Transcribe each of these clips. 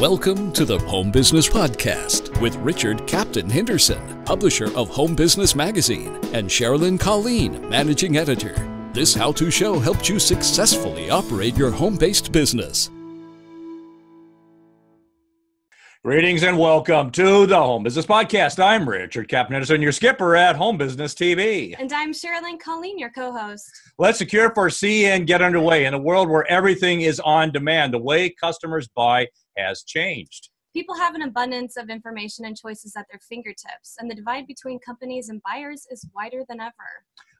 Welcome to the Home Business Podcast with Richard Captain Henderson, publisher of Home Business Magazine, and Sherilyn Colleen, managing editor. This how-to show helps you successfully operate your home-based business. Greetings and welcome to the Home Business Podcast. I'm Richard Captain Henderson, your skipper at Home Business TV. And I'm Sherilyn Colleen, your co-host. Let's secure, foresee, and get underway. In a world where everything is on demand, the way customers buy has changed. People have an abundance of information and choices at their fingertips, and the divide between companies and buyers is wider than ever.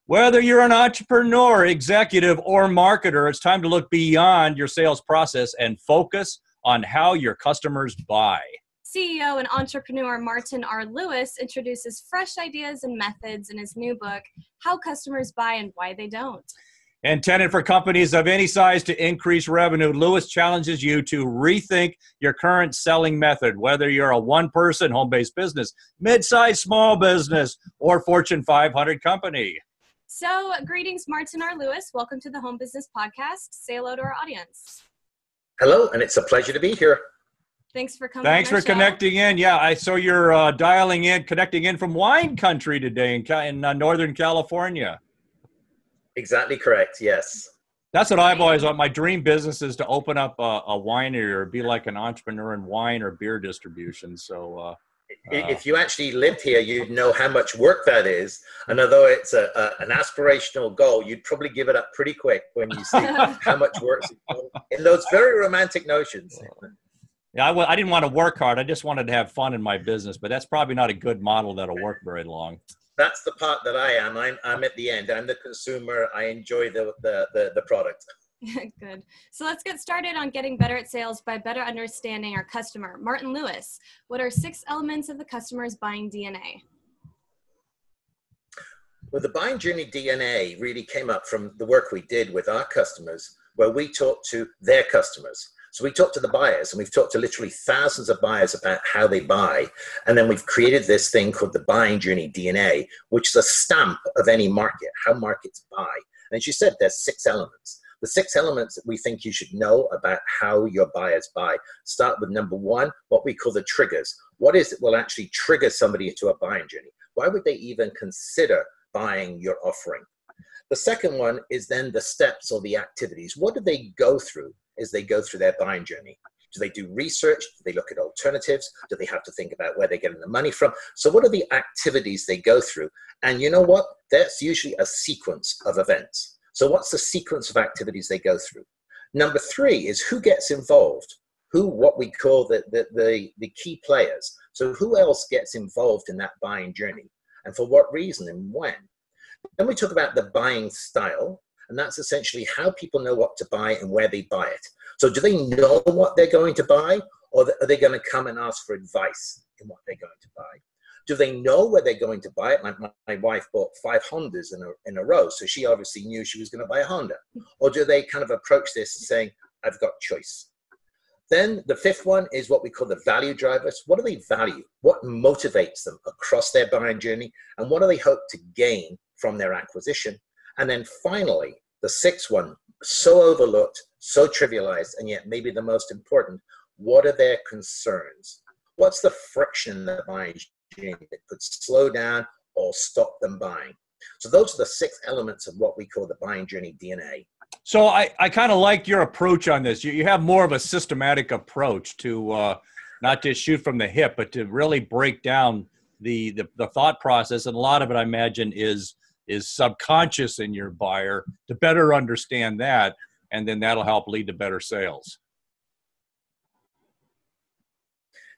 Whether you're an entrepreneur, executive, or marketer, it's time to look beyond your sales process and focus on how your customers buy. CEO and entrepreneur Martin R. Lewis introduces fresh ideas and methods in his new book, How Customers Buy and Why They Don't. Intended for companies of any size to increase revenue, Lewis challenges you to rethink your current selling method, whether you're a one-person home-based business, mid-sized small business, or Fortune 500 company. So, greetings, Martin R. Lewis. Welcome to the Home Business Podcast. Say hello to our audience. Hello, and it's a pleasure to be here. Thanks for coming. Thanks for connecting in. Yeah, I saw you're connecting in from wine country today in Northern California. Exactly correct, yes. That's what I've always wanted. My dream business is to open up a winery or be like an entrepreneur in wine or beer distribution. So, if you actually lived here, you'd know how much work that is. And although it's an aspirational goal, you'd probably give it up pretty quick when you see how much work in those very romantic notions. Yeah, I didn't want to work hard. I just wanted to have fun in my business, but that's probably not a good model that'll work very long. That's the part that I am. I'm at the end. I'm the consumer. I enjoy the product. Good. So let's get started on getting better at sales by better understanding our customer. Martin Lewis, what are 6 elements of the customer's buying DNA? Well, the buying journey DNA really came up from the work we did with our customers, where we talked to their customers. So we talked to the buyers, and we've talked to literally thousands of buyers about how they buy. And then we've created this thing called the buying journey DNA, which is a stamp of any market, how markets buy. And as you said, there's 6 elements. The 6 elements that we think you should know about how your buyers buy. Start with number 1, what we call the triggers. What is it will actually trigger somebody to a buying journey? Why would they even consider buying your offering? The second one is then the steps or the activities. What do they go through as they go through their buying journey? Do they do research? Do they look at alternatives? Do they have to think about where they're getting the money from? So what are the activities they go through? And you know what? That's usually a sequence of events. So what's the sequence of activities they go through? Number 3 is who gets involved? What we call the key players. So who else gets involved in that buying journey? And for what reason and when? Then we talk about the buying style, and that's essentially how people know what to buy and where they buy it. So do they know what they're going to buy, or are they going to come and ask for advice in what they're going to buy? Do they know where they're going to buy it? My wife bought 5 Hondas in a row, so she obviously knew she was going to buy a Honda. Or do they kind of approach this saying, I've got choice? Then the 5th one is what we call the value drivers. What do they value? What motivates them across their buying journey? And what do they hope to gain from their acquisition? And then finally, the 6th one, so overlooked, so trivialized, and yet maybe the most important, what are their concerns? What's the friction in the buying journey that could slow down or stop them buying? So those are the 6 elements of what we call the buying journey DNA. So I kind of like your approach on this. You have more of a systematic approach to not just shoot from the hip, but to really break down the thought process. And a lot of it, I imagine, is subconscious in your buyer to better understand that. And then that'll help lead to better sales.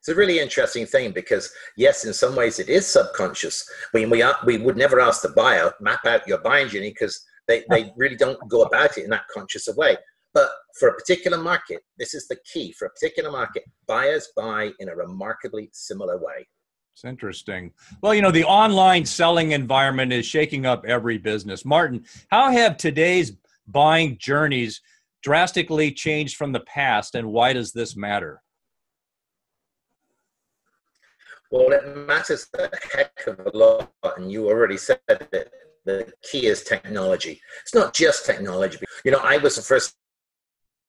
It's a really interesting thing because, yes, in some ways it is subconscious. We would never ask the buyer, map out your buying journey, because they really don't go about it in that conscious of way. But for a particular market, this is the key. For a particular market, buyers buy in a remarkably similar way. It's interesting. Well, the online selling environment is shaking up every business. Martin, how have today's buying journeys drastically changed from the past, and why does this matter? Well, it matters a heck of a lot, and you already said that the key is technology. It's not just technology. I was the first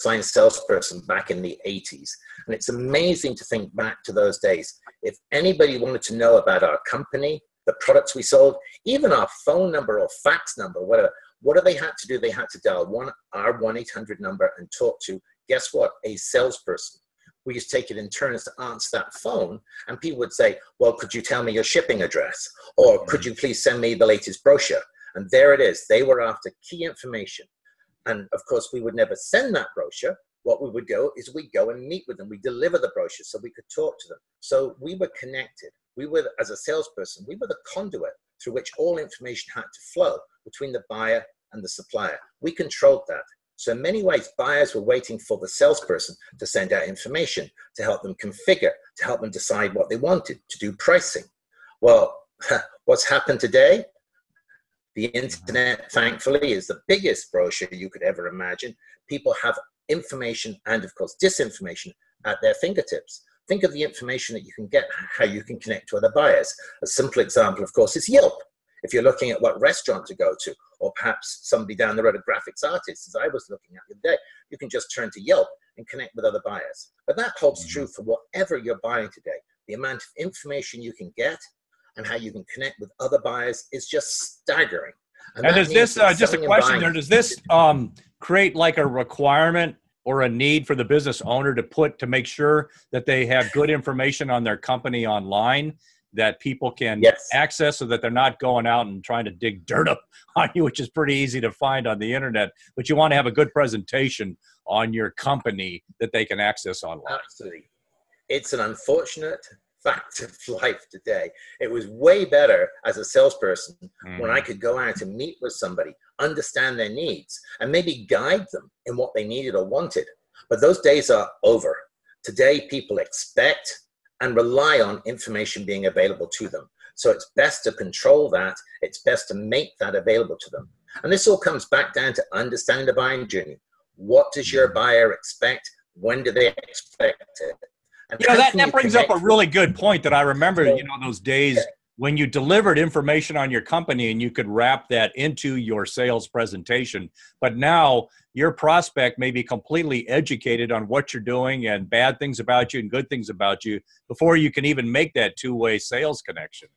assigned salesperson back in the 80s. And it's amazing to think back to those days. If anybody wanted to know about our company, the products we sold, even our phone number or fax number, whatever, what do they had to do? They had to dial our 1-800 number and talk to, guess what, a salesperson. We used to take it in turns to answer that phone, and people would say, well, could you tell me your shipping address? Or could you please send me the latest brochure? And there it is. They were after key information. And of course, we would never send that brochure. What we would go is we'd go and meet with them. We deliver the brochure so we could talk to them. So we were connected. We were, as a salesperson, we were the conduit through which all information had to flow between the buyer and the supplier. We controlled that. So in many ways, buyers were waiting for the salesperson to send out information, to help them configure, to help them decide what they wanted, to do pricing. Well, what's happened today? The internet, thankfully, is the biggest brochure you could ever imagine. People have information and, of course, disinformation at their fingertips. Think of the information that you can get, how you can connect to other buyers. A simple example, of course, is Yelp. If you're looking at what restaurant to go to, or perhaps somebody down the road, a graphics artist, as I was looking at the other day, you can just turn to Yelp and connect with other buyers. But that holds true for whatever you're buying today. The amount of information you can get and how you can connect with other buyers is just staggering. And does this, just a question there, does this create like a requirement or a need for the business owner to make sure that they have good information on their company online that people can access, so that they're not going out and trying to dig dirt up on you, which is pretty easy to find on the internet, but you want to have a good presentation on your company that they can access online? Absolutely. It's an unfortunate fact of life today. It was way better as a salesperson when I could go out and meet with somebody, understand their needs, and maybe guide them in what they needed or wanted. But those days are over. Today, people expect and rely on information being available to them. So it's best to control that. It's best to make that available to them. And this all comes back down to understanding the buying journey. What does your buyer expect? When do they expect it? And that brings up a really good point that I remember, those days when you delivered information on your company and you could wrap that into your sales presentation. But now your prospect may be completely educated on what you're doing and bad things about you and good things about you before you can even make that two-way sales connection.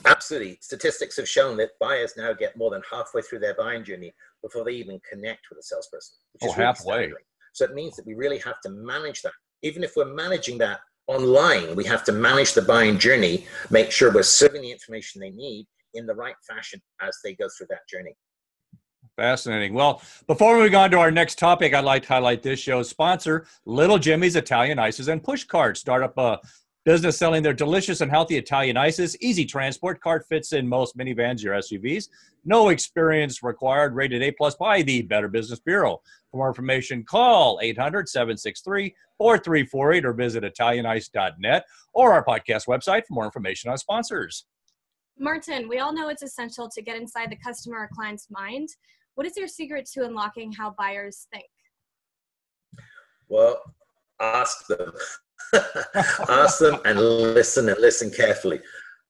Absolutely. Statistics have shown that buyers now get more than halfway through their buying journey before they even connect with a salesperson. Which is really halfway. Staggering. So it means that we really have to manage that. Even if we're managing that online, we have to manage the buying journey, make sure we're serving the information they need in the right fashion as they go through that journey. Fascinating. Well, before we go on to our next topic, I'd like to highlight this show's sponsor, Little Jimmy's Italian Ices and Push Carts. Start up a business selling their delicious and healthy Italian ices. Easy transport. Cart fits in most minivans or SUVs. No experience required. Rated A+ by the Better Business Bureau. For more information, call 800-763-4348 or visit ItalianIce.net or our podcast website for more information on sponsors. Martin, we all know it's essential to get inside the customer or client's mind. What is your secret to unlocking how buyers think? Well, ask them. Ask them and listen carefully.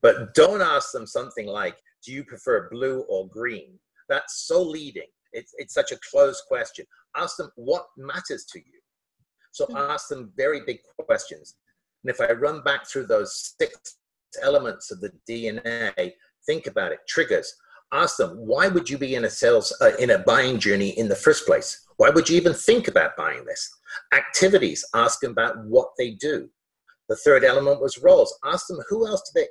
But don't ask them something like, do you prefer blue or green? That's so leading. It's such a closed question. Ask them what matters to you. So ask them very big questions. And if I run back through those 6 elements of the DNA, think about it, triggers. Ask them, why would you be in a buying journey in the first place? Why would you even think about buying this? Activities, ask them about what they do. The 3rd element was roles. Ask them who else do they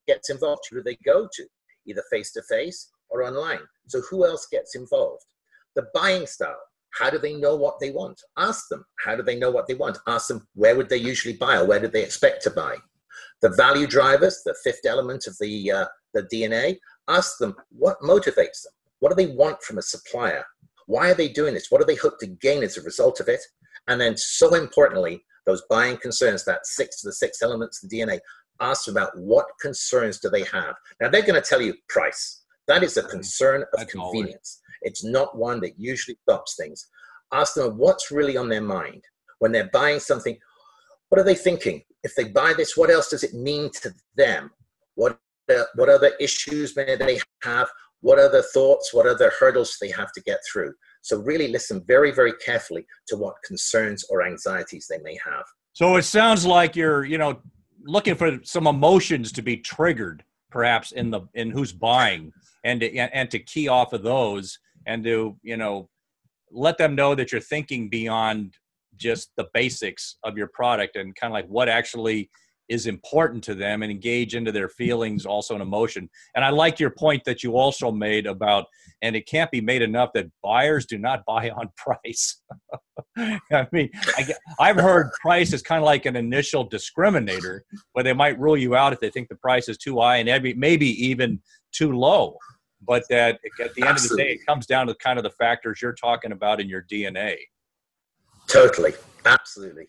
gets involved, who do they go to, either face-to-face or online. So who else gets involved? The buying style, how do they know what they want? Ask them, how do they know what they want? Ask them, where would they usually buy or where do they expect to buy? The value drivers, the 5th element of the DNA, ask them what motivates them. What do they want from a supplier? Why are they doing this? What do they hope to gain as a result of it? And then, so importantly, those buying concerns, that 6 elements of the DNA, ask them about what concerns do they have. Now, they're going to tell you price. That is a concern of convenience. It's not one that usually stops things. Ask them what's really on their mind. When they're buying something, what are they thinking? If they buy this, what else does it mean to them? What other issues may they have? What other thoughts, what other hurdles they have to get through? So really listen very, very carefully to what concerns or anxieties they may have. So it sounds like you're, looking for some emotions to be triggered, perhaps in who's buying, and to key off of those, and to let them know that you're thinking beyond just the basics of your product, and kind of like what actually is important to them, and engage into their feelings also in emotion. And I like your point that you also made about, and it can't be made enough, that buyers do not buy on price. I mean, I've heard price is kind of like an initial discriminator, where they might rule you out if they think the price is too high and maybe even too low. But that at the end of the day, it comes down to kind of the factors you're talking about in your DNA. Totally. Absolutely.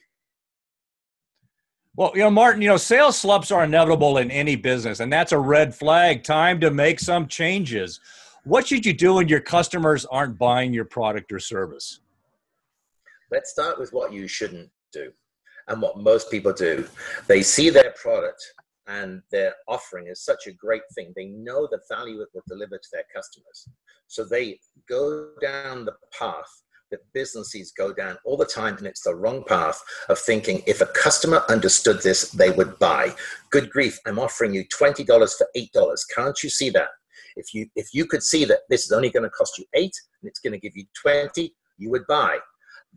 Well, Martin, sales slumps are inevitable in any business, and that's a red flag. Time to make some changes. What should you do when your customers aren't buying your product or service? Let's start with what you shouldn't do, and what most people do. They see their product and their offering is such a great thing. They know the value it will deliver to their customers. So they go down the path that businesses go down all the time, and it's the wrong path of thinking, if a customer understood this, they would buy. Good grief, I'm offering you $20 for $8. Can't you see that? If you could see that this is only going to cost you $8 and it's going to give you $20, you would buy.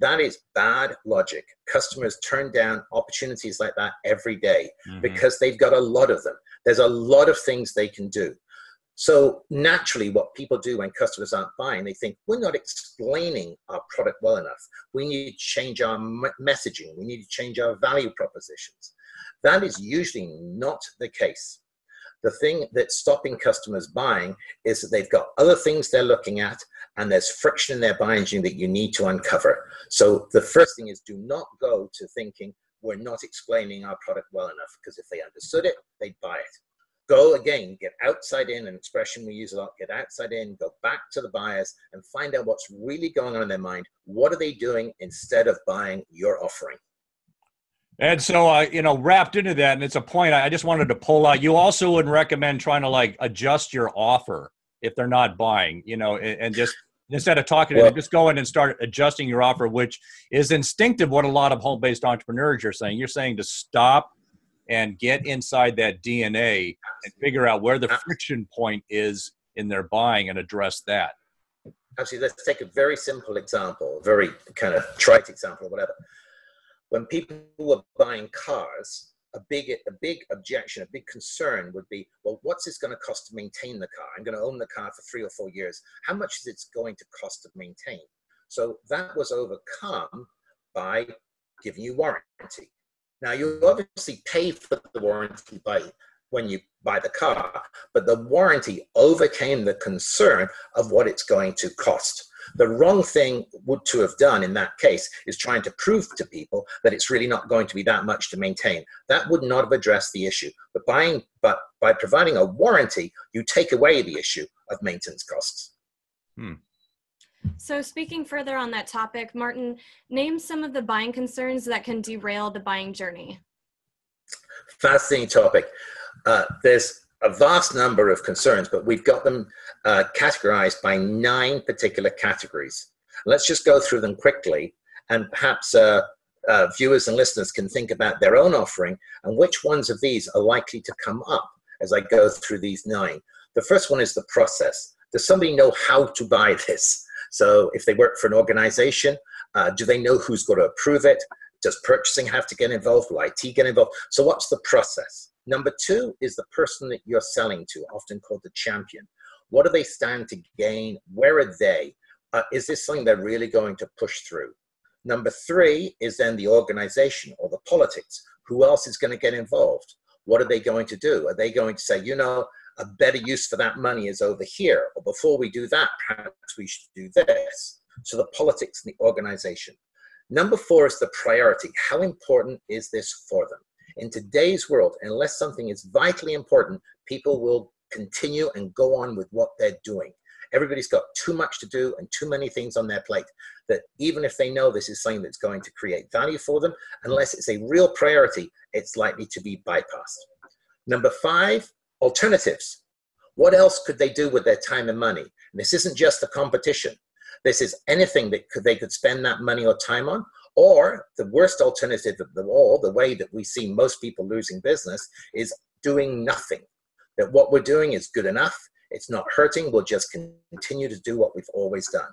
That is bad logic. Customers turn down opportunities like that every day because they've got a lot of them. There's a lot of things they can do. So naturally, what people do when customers aren't buying, they think, we're not explaining our product well enough. We need to change our messaging. We need to change our value propositions. That is usually not the case. The thing that's stopping customers buying is that they've got other things they're looking at, and there's friction in their buying journey that you need to uncover. So the first thing is, do not go to thinking we're not explaining our product well enough, because if they understood it, they'd buy it. Go again, get outside in, an expression we use a lot, get outside in, go back to the buyers and find out what's really going on in their mind. What are they doing instead of buying your offering? And so, wrapped into that, and it's a point I just wanted to pull out. You also would recommend trying to adjust your offer if they're not buying, and just instead of talking to them, just go in and start adjusting your offer, which is instinctive. What a lot of home-based entrepreneurs are saying. You're saying to stop and get inside that DNA and figure out where the friction point is in their buying and address that. Actually, let's take a very simple example, a very kind of trite example or whatever. When people were buying cars, a big objection, a big concern would be, well, what's this going to cost to maintain the car? I'm going to own the car for 3 or 4 years. How much is it going to cost to maintain? So that was overcome by giving you warranty. Now, you obviously pay for the warranty when you buy the car, but the warranty overcame the concern of what it's going to cost. The wrong thing to have done in that case is trying to prove to people that it's really not going to be that much to maintain. That would not have addressed the issue. But by providing a warranty, you take away the issue of maintenance costs. So speaking further on that topic, Martin, name some of the buying concerns that can derail the buying journey. Fascinating topic. There's a vast number of concerns, but we've got them categorized by 9 particular categories. Let's just go through them quickly, and perhaps viewers and listeners can think about their own offering and which ones of these are likely to come up as I go through these 9. The first one is the process. Does somebody know how to buy this? So if they work for an organization, do they know who's going to approve it? Does purchasing have to get involved? Will IT get involved? So what's the process? Number 2 is the person that you're selling to, often called the champion. What do they stand to gain? Where are they? Is this something they're really going to push through? Number 3 is then the organization or the politics. Who else is going to get involved? What are they going to do? Are they going to say, a better use for that money is over here, or before we do that, perhaps we should do this? So the politics and the organization. Number 4 is the priority. How important is this for them? In today's world, unless something is vitally important, people will continue and go on with what they're doing. Everybody's got too much to do and too many things on their plate that even if they know this is something that's going to create value for them, unless it's a real priority, it's likely to be bypassed. Number 5, alternatives. What else could they do with their time and money? And this isn't just the competition. This is anything that they could spend that money or time on. Or the worst alternative of them all, the way that we see most people losing business, is doing nothing. That what we're doing is good enough. It's not hurting. We'll just continue to do what we've always done.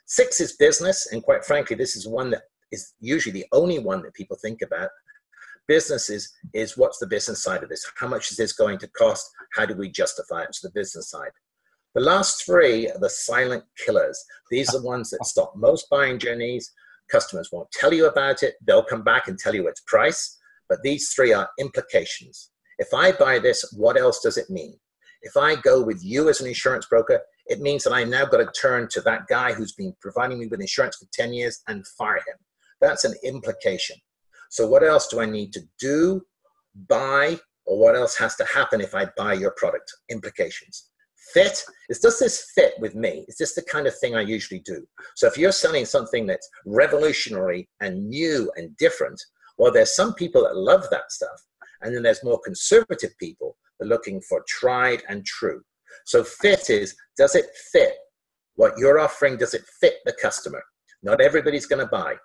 6 is business. And quite frankly, this is one that is usually the only one that people think about. Business is what's the business side of this? How much is this going to cost? How do we justify it? To the business side. The last 3 are the silent killers. These are the ones that stop most buying journeys. Customers won't tell you about it. They'll come back and tell you its price. But these 3 are implications. If I buy this, what else does it mean? If I go with you as an insurance broker, it means that I now got to turn to that guy who's been providing me with insurance for 10 years and fire him. That's an implication. So what else do I need to do, buy, or what else has to happen if I buy your product? Implications. Fit is, does this fit with me? Is this the kind of thing I usually do? So if you're selling something that's revolutionary and new and different, well, there's some people that love that stuff. And then there's more conservative people that are looking for tried and true. So fit is, does it fit what you're offering? Does it fit the customer? Not everybody's going to buy.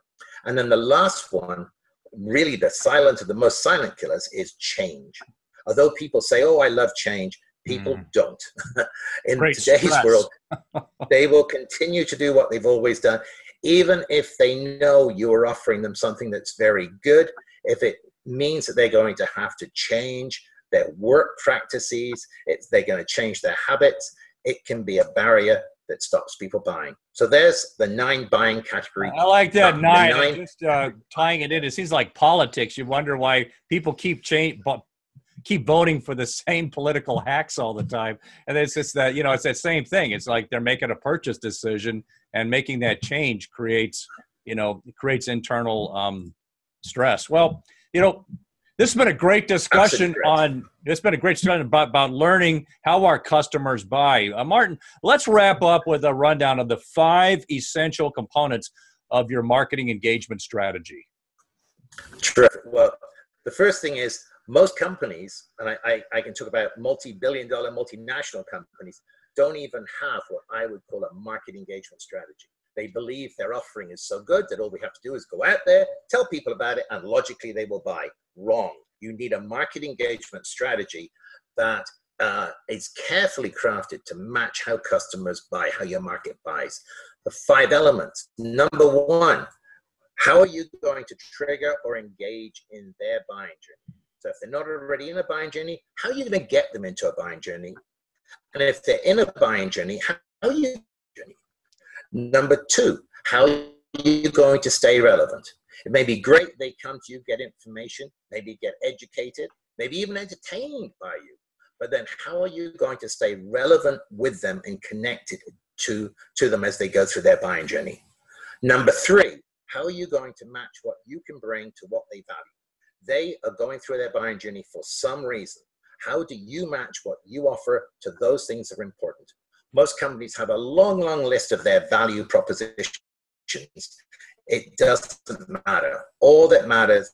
And then the last one, really the most silent killers, is change. Although people say, oh, I love change, people don't. In today's world, they will continue to do what they've always done, even if they know you're offering them something that's very good. If it means that they're going to have to change their work practices, they're going to change their habits, it can be a barrier that stops people buying. So there's the 9 buying category. I like that 9. Just tying it in, it seems like politics. You wonder why people keep voting for the same political hacks all the time. And it's just that, it's that same thing. It's like they're making a purchase decision, and making that change creates internal stress. Well, this has been a great discussion about learning how our customers buy. Martin, let's wrap up with a rundown of the 5 essential components of your marketing engagement strategy. Terrific. Well, the first thing is, most companies, and I can talk about multi-billion-dollar multinational companies, don't even have what I would call a market engagement strategy. They believe their offering is so good that all we have to do is go out there, tell people about it, and logically they will buy. Wrong. You need a market engagement strategy that is carefully crafted to match how customers buy, how your market buys. The 5 elements. Number 1, how are you going to trigger or engage in their buying journey? So if they're not already in a buying journey, how are you going to get them into a buying journey? And if they're in a buying journey, how are you journey? Number 2, how are you going to stay relevant? It may be great they come to you, get information, maybe get educated, maybe even entertained by you. But then how are you going to stay relevant with them and connected to them as they go through their buying journey? Number 3, how are you going to match what you can bring to what they value? They are going through their buying journey for some reason. How do you match what you offer to those things that are important? Most companies have a long, long list of their value propositions. It doesn't matter. All that matters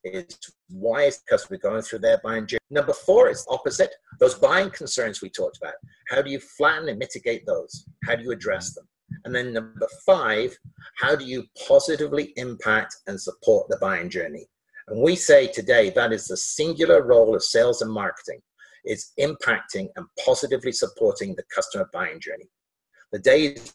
is why is the customer going through their buying journey. Number 4 is opposite. Those buying concerns we talked about. How do you flatten and mitigate those? How do you address them? And then number 5, how do you positively impact and support the buying journey? And we say today that is the singular role of sales and marketing, is impacting and positively supporting the customer buying journey. The days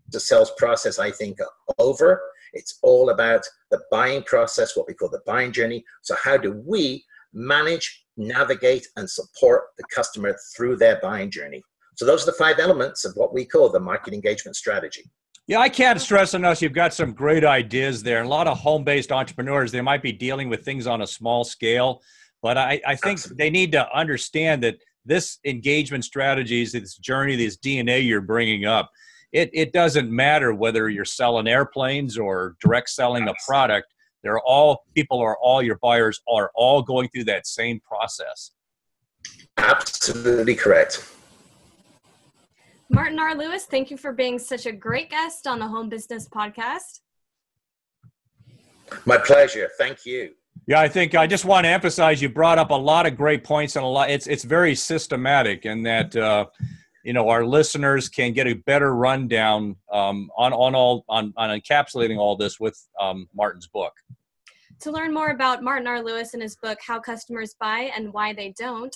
the sales process, I think, are over. It's all about the buying process, what we call the buying journey. So how do we manage, navigate, and support the customer through their buying journey? So those are the 5 elements of what we call the market engagement strategy. Yeah, I can't stress enough, you've got some great ideas there. And a lot of home-based entrepreneurs, they might be dealing with things on a small scale, but I think Absolutely. They need to understand that this engagement strategies, this journey, this DNA you're bringing up, it doesn't matter whether you're selling airplanes or direct selling a product. Your buyers are all going through that same process. Absolutely correct. Martin R. Lewis, thank you for being such a great guest on the Home Business Podcast. My pleasure. Thank you. Yeah, I think I just want to emphasize you brought up a lot of great points and a lot. It's very systematic in that our listeners can get a better rundown on encapsulating all this with Martin's book. To learn more about Martin R. Lewis and his book, How Customers Buy and Why They Don't,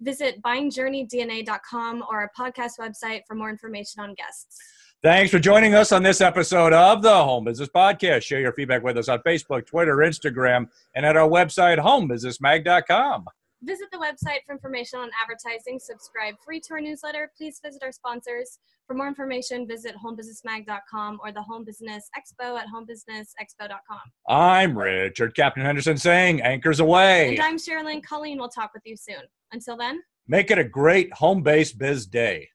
visit buyingjourneydna.com or our podcast website for more information on guests. Thanks for joining us on this episode of the Home Business Podcast. Share your feedback with us on Facebook, Twitter, Instagram, and at our website, homebusinessmag.com. Visit the website for information on advertising. Subscribe free to our newsletter. Please visit our sponsors. For more information, visit homebusinessmag.com or the Home Business Expo at homebusinessexpo.com. I'm Richard Captain Henderson saying anchors away. And I'm Sherilyn Colleen. We'll talk with you soon. Until then, make it a great home-based biz day.